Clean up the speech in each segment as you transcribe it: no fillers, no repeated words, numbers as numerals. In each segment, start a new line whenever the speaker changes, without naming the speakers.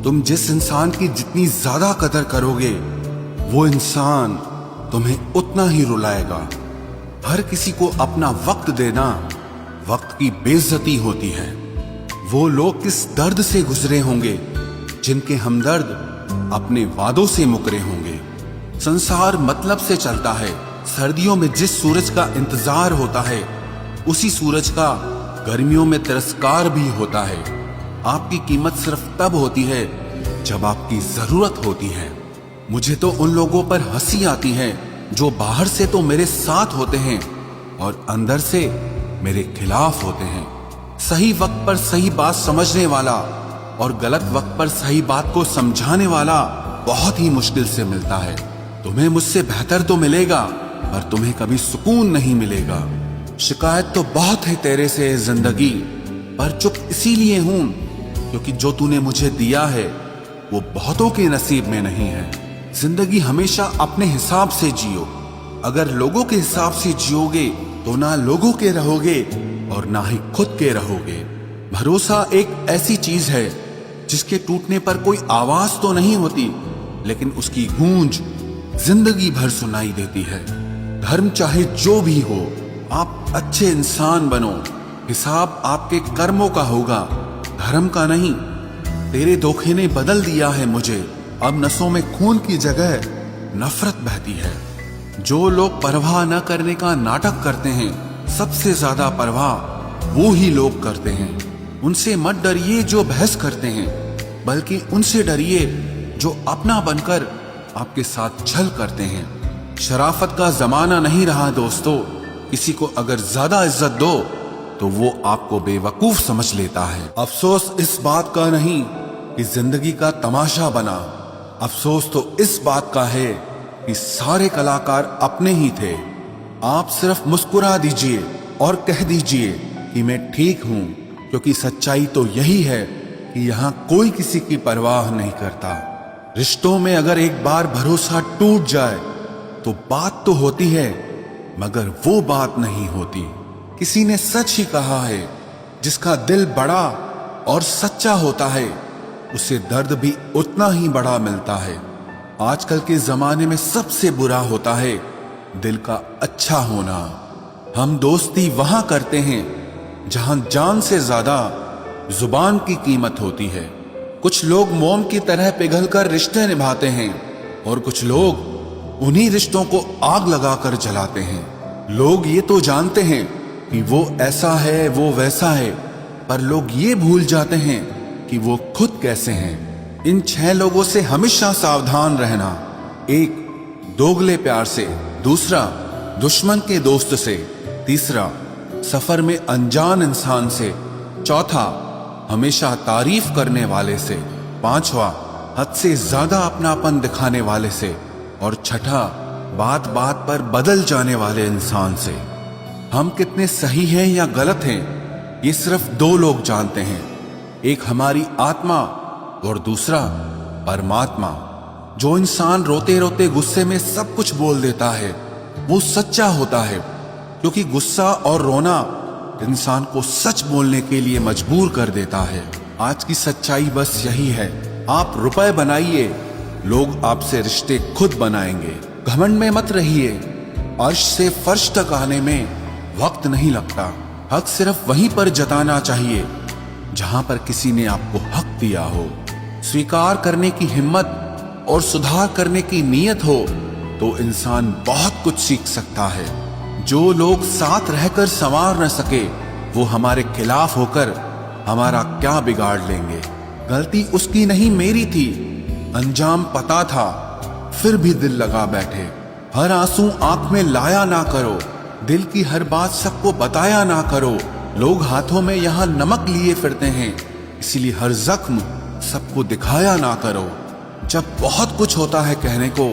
तुम जिस इंसान की जितनी ज्यादा कदर करोगे, वो इंसान तुम्हें उतना ही रुलाएगा। हर किसी को अपना वक्त देना वक्त की बेइज्जती होती है। वो लोग किस दर्द से गुजरे होंगे जिनके हमदर्द अपने वादों से मुकरे होंगे। संसार मतलब से चलता है। सर्दियों में जिस सूरज का इंतजार होता है, उसी सूरज का गर्मियों में तिरस्कार भी होता है। आपकी कीमत सिर्फ तब होती है जब आपकी जरूरत होती है। मुझे तो उन लोगों पर हंसी आती है जो बाहर से तो मेरे साथ होते हैं और अंदर से मेरे खिलाफ होते हैं। सही वक्त पर सही बात समझने वाला और गलत वक्त पर सही बात को समझाने वाला बहुत ही मुश्किल से मिलता है। तुम्हें मुझसे बेहतर तो मिलेगा, पर तुम्हें कभी सुकून नहीं मिलेगा। शिकायत तो बहुत है तेरे से जिंदगी, पर चुप इसीलिए हूं क्योंकि जो तूने मुझे दिया है वो बहुतों के नसीब में नहीं है। जिंदगी हमेशा अपने हिसाब से जियो। अगर लोगों के हिसाब से जियोगे तो ना लोगों के रहोगे और ना ही खुद के रहोगे। भरोसा एक ऐसी चीज है जिसके टूटने पर कोई आवाज तो नहीं होती, लेकिन उसकी गूंज जिंदगी भर सुनाई देती है। धर्म चाहे जो भी हो, आप अच्छे इंसान बनो। हिसाब आपके कर्मों का होगा, धर्म का नहीं। तेरे धोखे ने बदल दिया है मुझे। अब नसों में खून की जगह नफरत बहती है। जो लोग परवाह न करने का नाटक करते हैं, सबसे ज्यादा परवाह वो ही लोग करते हैं। उनसे मत डरिए जो बहस करते हैं, बल्कि उनसे डरिए जो अपना बनकर आपके साथ छल करते हैं। शराफत का जमाना नहीं रहा दोस्तों। किसी को अगर ज्यादा इज्जत दो तो वो आपको बेवकूफ समझ लेता है। अफसोस इस बात का नहीं कि जिंदगी का तमाशा बना। अफसोस तो इस बात का है कि सारे कलाकार अपने ही थे। आप सिर्फ मुस्कुरा दीजिए और कह दीजिए कि मैं ठीक हूं, क्योंकि सच्चाई तो यही है कि यहाँ कोई किसी की परवाह नहीं करता। रिश्तों में अगर एक बार भरोसा टूट जाए तो बात तो होती है, मगर वो बात नहीं होती। किसी ने सच ही कहा है, जिसका दिल बड़ा और सच्चा होता है उसे दर्द भी उतना ही बड़ा मिलता है। आजकल के जमाने में सबसे बुरा होता है दिल का अच्छा होना। हम दोस्ती वहां करते हैं जहां जान से ज्यादा जुबान की कीमत होती है। कुछ लोग मोम की तरह पिघलकर रिश्ते निभाते हैं और कुछ लोग उन्हीं रिश्तों को आग लगाकर जलाते हैं। लोग ये तो जानते हैं कि वो ऐसा है, वो वैसा है, पर लोग ये भूल जाते हैं कि वो खुद कैसे हैं। इन 6 लोगों से हमेशा सावधान रहना। एक, दोगले प्यार से। दूसरा, दुश्मन के दोस्त से। तीसरा, सफर में अनजान इंसान से। चौथा, हमेशा तारीफ करने वाले से। पांचवा, हद से ज्यादा अपनापन दिखाने वाले से। और छठा, बात बात पर बदल जाने वाले इंसान से। हम कितने सही हैं या गलत हैं, ये सिर्फ 2 लोग जानते हैं। एक हमारी आत्मा और दूसरा परमात्मा। जो इंसान रोते रोते गुस्से में सब कुछ बोल देता है वो सच्चा होता है, क्योंकि गुस्सा और रोना इंसान को सच बोलने के लिए मजबूर कर देता है। आज की सच्चाई बस यही है, आप रुपए बनाइए, लोग आपसे रिश्ते खुद बनाएंगे। घमंड में मत रहिए, अर्श से फर्श तक आने में वक्त नहीं लगता। हक सिर्फ वहीं पर जताना चाहिए जहां पर किसी ने आपको हक दिया हो। स्वीकार करने की हिम्मत और सुधार करने की नीयत हो तो इंसान बहुत कुछ सीख सकता है। जो लोग साथ रहकर संवार न सके वो हमारे खिलाफ होकर हमारा क्या बिगाड़ लेंगे। गलती उसकी नहीं मेरी थी, अंजाम पता था फिर भी दिल लगा बैठे। हर आंसू आंख में लाया ना करो, दिल की हर बात सबको बताया ना करो। लोग हाथों में यहाँ नमक लिए फिरते हैं, इसीलिए हर जख्म सबको दिखाया ना करो। जब बहुत कुछ होता है कहने को,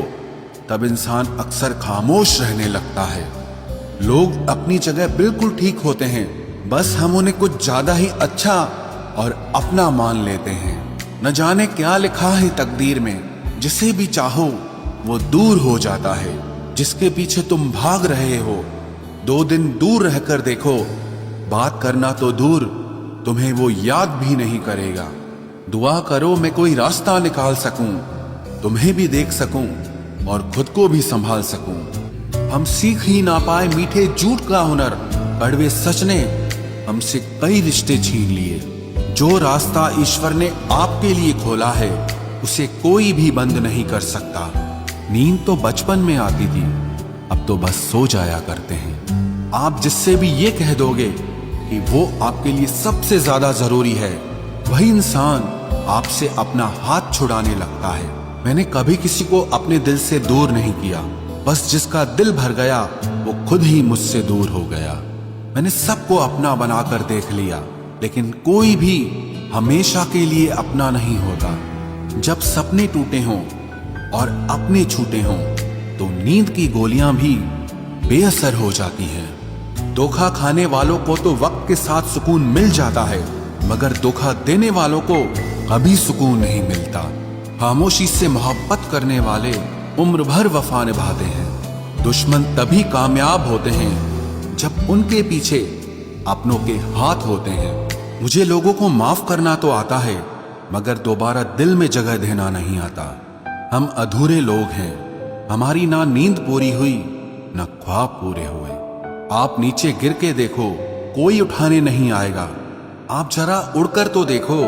तब इंसान अक्सर खामोश रहने लगता है। लोग अपनी जगह बिल्कुल ठीक होते हैं, बस हम उन्हें कुछ ज्यादा ही अच्छा और अपना मान लेते हैं। न जाने क्या लिखा है तकदीर में, जिसे भी चाहो वो दूर हो जाता है। जिसके पीछे तुम भाग रहे हो, 2 दिन दूर रहकर देखो, बात करना तो दूर तुम्हें वो याद भी नहीं करेगा। दुआ करो मैं कोई रास्ता निकाल सकूं, तुम्हें भी देख सकूं और खुद को भी संभाल सकूं। हम सीख ही ना पाए मीठे झूठ का हुनर, कड़वे सच ने हमसे कई रिश्ते छीन लिए। जो रास्ता ईश्वर ने आपके लिए खोला है उसे कोई भी बंद नहीं कर सकता। नींद तो बचपन में आती थी, अब तो बस सो जाया करते हैं। आप जिससे भी ये कह दोगे कि वो आपके लिए सबसे ज्यादा जरूरी है, वही इंसान आपसे अपना हाथ छुड़ाने लगता है। मैंने कभी किसी को अपने दिल से दूर नहीं किया, बस जिसका दिल भर गया वो खुद ही मुझसे दूर हो गया। मैंने सबको अपना बनाकर देख लिया, लेकिन कोई भी हमेशा के लिए अपना नहीं होता। जब सपने टूटे हों और अपने छूटे हों तो नींद की गोलियां भी बेअसर हो जाती हैं। धोखा खाने वालों को तो वक्त के साथ सुकून मिल जाता है, मगर धोखा देने वालों को कभी सुकून नहीं मिलता। खामोशी से मोहब्बत करने वाले उम्र भर वफा निभाते हैं। दुश्मन तभी कामयाब होते हैं जब उनके पीछे अपनों के हाथ होते हैं। मुझे लोगों को माफ करना तो आता है, मगर दोबारा दिल में जगह देना नहीं आता। हम अधूरे लोग हैं, हमारी ना नींद पूरी हुई ना ख्वाब पूरे हुए। आप नीचे गिर के देखो, कोई उठाने नहीं आएगा। आप जरा उड़कर तो देखो,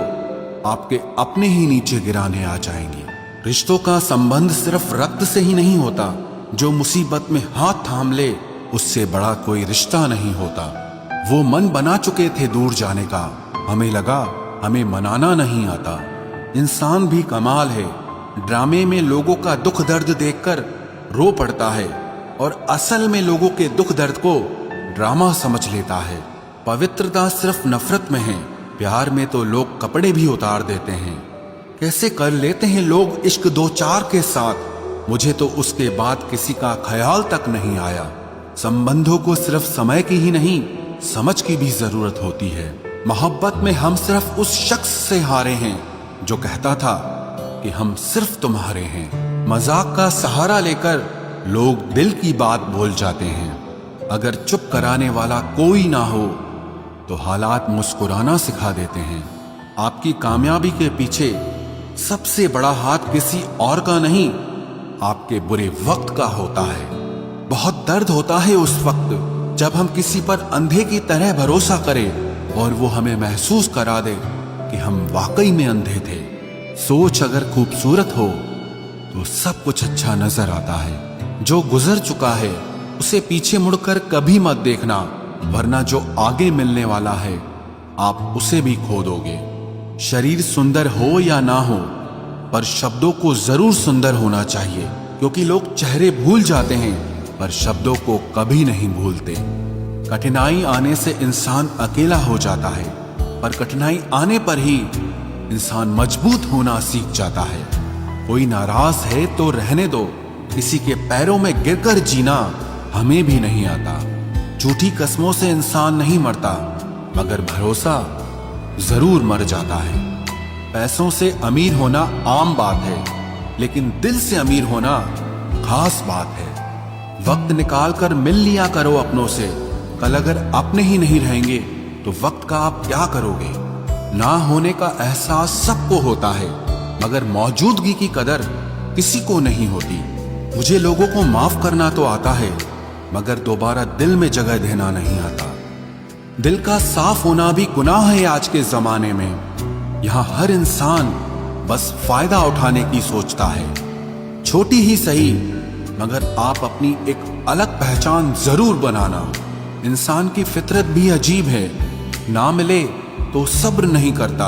आपके अपने ही नीचे गिराने आ जाएंगे। रिश्तों का संबंध सिर्फ रक्त से ही नहीं होता, जो मुसीबत में हाथ थाम ले उससे बड़ा कोई रिश्ता नहीं होता। वो मन बना चुके थे दूर जाने का, हमें लगा हमें मनाना नहीं आता। इंसान भी कमाल है, ड्रामे में लोगों का दुख दर्द देखकर रो पड़ता है और असल में लोगों के दुख दर्द को ड्रामा समझ लेता है। पवित्रता सिर्फ नफरत में है, प्यार में तो लोग कपड़े भी उतार देते हैं। कैसे कर लेते हैं लोग इश्क दो चार के साथ, मुझे तो उसके बाद किसी का ख्याल तक नहीं आया। संबंधों को सिर्फ समय की ही नहीं, समझ की भी जरूरत होती है। मोहब्बत में हम सिर्फ उस शख्स से हारे हैं जो कहता था कि हम सिर्फ तुम्हारे हैं। मजाक का सहारा लेकर लोग दिल की बात भूल जाते हैं। अगर चुप कराने वाला कोई ना हो तो हालात मुस्कुराना सिखा देते हैं। आपकी कामयाबी के पीछे सबसे बड़ा हाथ किसी और का नहीं, आपके बुरे वक्त का होता है। बहुत दर्द होता है उस वक्त जब हम किसी पर अंधे की तरह भरोसा करें और वो हमें महसूस करा दे कि हम वाकई में अंधे थे। सोच अगर खूबसूरत हो तो सब कुछ अच्छा नजर आता है। जो गुजर चुका है उसे पीछे मुड़कर कभी मत देखना, वरना जो आगे मिलने वाला है आप उसे भी खो दोगे। शरीर सुंदर हो या ना हो, पर शब्दों को जरूर सुंदर होना चाहिए, क्योंकि लोग चेहरे भूल जाते हैं पर शब्दों को कभी नहीं भूलते। कठिनाई आने से इंसान अकेला हो जाता है, पर कठिनाई आने पर ही इंसान मजबूत होना सीख जाता है। कोई नाराज है तो रहने दो, किसी के पैरों में गिरकर जीना हमें भी नहीं आता। झूठी कस्मों से इंसान नहीं मरता, मगर भरोसा जरूर मर जाता है। पैसों से अमीर होना आम बात है, लेकिन दिल से अमीर होना खास बात है। वक्त निकाल कर मिल लिया करो अपनों से, कल अगर अपने ही नहीं रहेंगे तो वक्त का आप क्या करोगे। ना होने का एहसास सबको होता है, मगर मौजूदगी की कदर किसी को नहीं होती। मुझे लोगों को माफ करना तो आता है, मगर दोबारा दिल में जगह देना नहीं आता। दिल का साफ होना भी गुनाह है आज के जमाने में। यहाँ हर इंसान बस फायदा उठाने की सोचता है। छोटी ही सही, मगर आप अपनी एक अलग पहचान जरूर बनाना। इंसान की फितरत भी अजीब है, ना मिले तो सब्र नहीं करता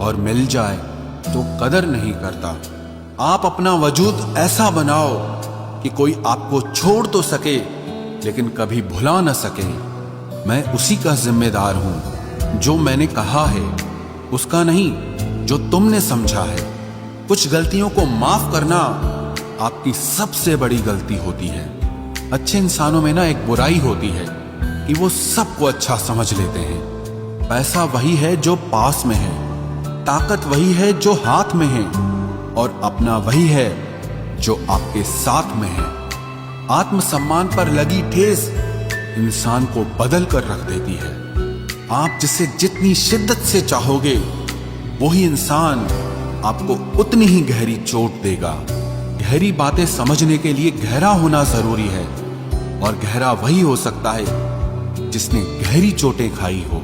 और मिल जाए तो कदर नहीं करता। आप अपना वजूद ऐसा बनाओ कि कोई आपको छोड़ तो सके लेकिन कभी भुला न सके। मैं उसी का जिम्मेदार हूं, जो मैंने कहा है उसका नहीं जो तुमने समझा है। कुछ गलतियों को माफ करना आपकी सबसे बड़ी गलती होती है। अच्छे इंसानों में ना एक बुराई होती है कि वो सबको अच्छा समझ लेते हैं। पैसा वही है जो पास में है, ताकत वही है जो हाथ में है, और अपना वही है जो आपके साथ में है। आत्मसम्मान पर लगी ठेस इंसान को बदल कर रख देती है। आप जिसे जितनी शिद्दत से चाहोगे वही इंसान आपको उतनी ही गहरी चोट देगा। गहरी बातें समझने के लिए गहरा होना जरूरी है, और गहरा वही हो सकता है जिसने गहरी चोटें खाई हो।